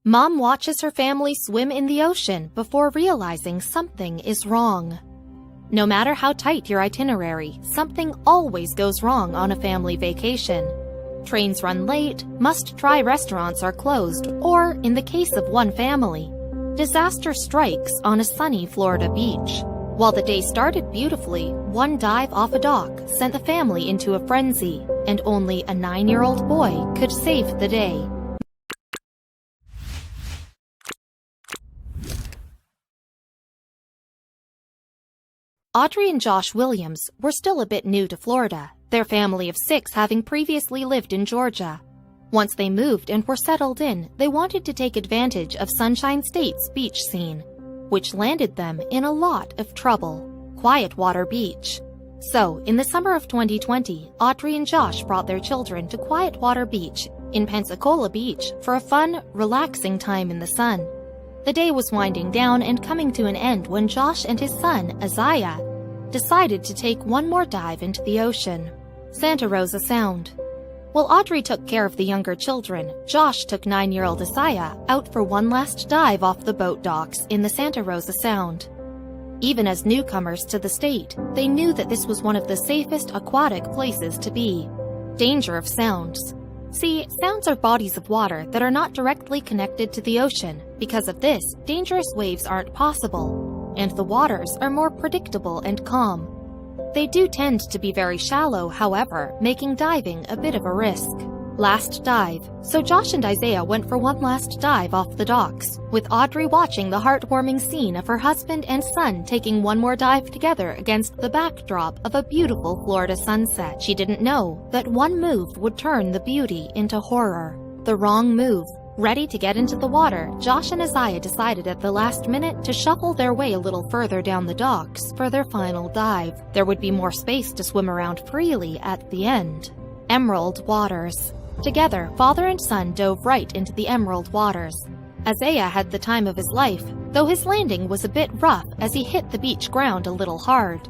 Mom watches her family swim in the ocean before realizing something is wrong. No matter how tight your itinerary, something always goes wrong on a family vacation. Trains run late, must-try restaurants are closed, or, in the case of one family, disaster strikes on a sunny Florida beach. While the day started beautifully, one dive off a dock sent the family into a frenzy, and only a 9-year-old boy could save the day. Audrey and Josh Williams were still a bit new to Florida, their family of 6 having previously lived in Georgia. Once they moved and were settled in, they wanted to take advantage of Sunshine State's beach scene, which landed them in a lot of trouble: Quiet Water Beach. So, in the summer of 2020, Audrey and Josh brought their children to Quiet Water Beach in Pensacola Beach for a fun, relaxing time in the sun. The day was winding down and coming to an end when Josh and his son, Isaiah, decided to take one more dive into the ocean, Santa Rosa Sound. While Audrey took care of the younger children, Josh took 9-year-old Isaiah out for one last dive off the boat docks in the Santa Rosa Sound. Even as newcomers to the state, they knew that this was one of the safest aquatic places to be. Danger of sounds. See, sounds are bodies of water that are not directly connected to the ocean. Because of this, dangerous waves aren't possible, and the waters are more predictable and calm. They do tend to be very shallow, however, making diving a bit of a risk. Last dive. So Josh and Isaiah went for one last dive off the docks, with Audrey watching the heartwarming scene of her husband and son taking one more dive together against the backdrop of a beautiful Florida sunset. She didn't know that one move would turn the beauty into horror. The wrong move. Ready to get into the water, Josh and Isaiah decided at the last minute to shuffle their way a little further down the docks for their final dive. There would be more space to swim around freely at the end. Emerald waters. Together, father and son dove right into the emerald waters. Isaiah had the time of his life, though his landing was a bit rough as he hit the beach ground a little hard.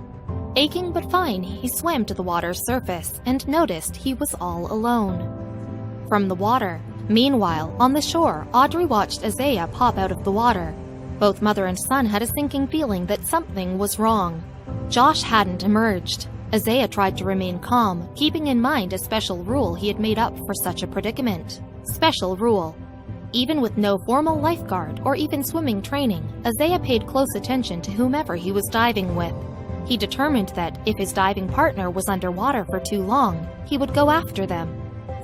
Aching but fine, he swam to the water's surface and noticed he was all alone. From the water. Meanwhile, on the shore, Audrey watched Isaiah pop out of the water. Both mother and son had a sinking feeling that something was wrong. Josh hadn't emerged. Isaiah tried to remain calm, keeping in mind a special rule he had made up for such a predicament. Special rule. Even with no formal lifeguard or even swimming training, Isaiah paid close attention to whomever he was diving with. He determined that if his diving partner was underwater for too long, he would go after them.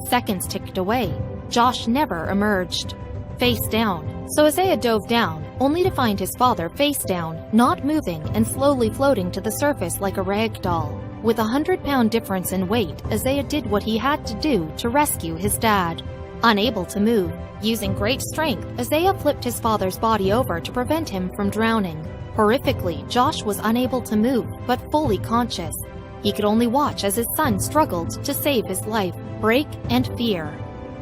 Seconds ticked away. Josh never emerged. Face down. So Isaiah dove down, only to find his father face down, not moving and slowly floating to the surface like a rag doll. With a 100-pound difference in weight, Isaiah did what he had to do to rescue his dad. Unable to move, using great strength, Isaiah flipped his father's body over to prevent him from drowning. Horrifically, Josh was unable to move, but fully conscious. He could only watch as his son struggled to save his life, break, and fear.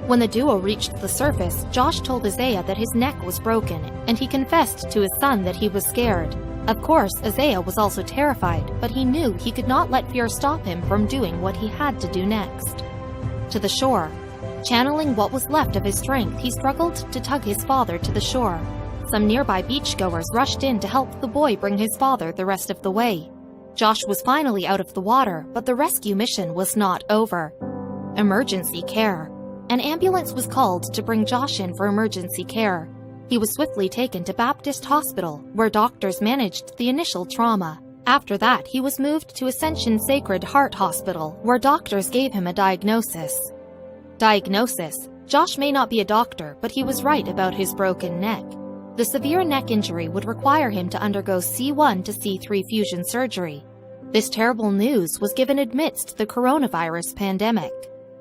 When the duo reached the surface, Josh told Isaiah that his neck was broken, and he confessed to his son that he was scared. Of course, Isaiah was also terrified, but he knew he could not let fear stop him from doing what he had to do next. To the shore. Channeling what was left of his strength, he struggled to tug his father to the shore. Some nearby beachgoers rushed in to help the boy bring his father the rest of the way. Josh was finally out of the water, but the rescue mission was not over. Emergency care. An ambulance was called to bring Josh in for emergency care. He was swiftly taken to Baptist Hospital, where doctors managed the initial trauma. After that, he was moved to Ascension Sacred Heart Hospital, where doctors gave him a diagnosis. Josh may not be a doctor, but he was right about his broken neck. The severe neck injury would require him to undergo C1 to C3 fusion surgery. This terrible news was given amidst the coronavirus pandemic.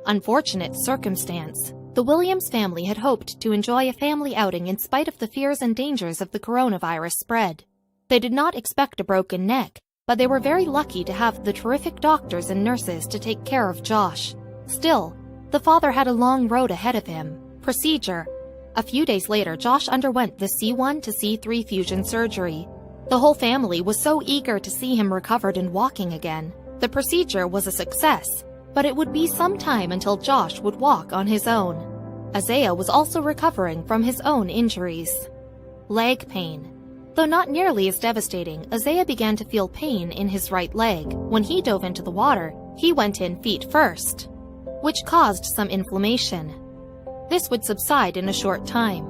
Unfortunate circumstance. The Williams family had hoped to enjoy a family outing in spite of the fears and dangers of the coronavirus spread. They did not expect a broken neck, but they were very lucky to have the terrific doctors and nurses to take care of Josh. Still, the father had a long road ahead of him. Procedure. A few days later, Josh underwent the C1 to C3 fusion surgery. The whole family was so eager to see him recovered and walking again. The procedure was a success, but it would be some time until Josh would walk on his own. Isaiah was also recovering from his own injuries. Leg pain. Though not nearly as devastating, Isaiah began to feel pain in his right leg. When he dove into the water, he went in feet first, which caused some inflammation. This would subside in a short time.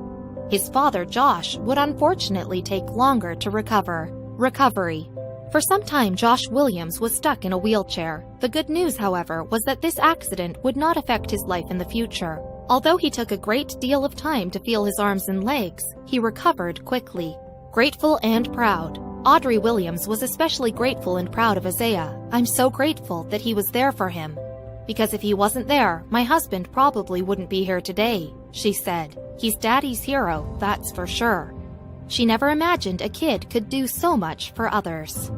His father, Josh, would unfortunately take longer to recover. Recovery. For some time, Josh Williams was stuck in a wheelchair. The good news, however, was that this accident would not affect his life in the future. Although he took a great deal of time to feel his arms and legs, he recovered quickly. Grateful and proud. Audrey Williams was especially grateful and proud of Isaiah. "I'm so grateful that he was there for him. Because if he wasn't there, my husband probably wouldn't be here today," she said. "He's Daddy's hero, that's for sure." She never imagined a kid could do so much for others.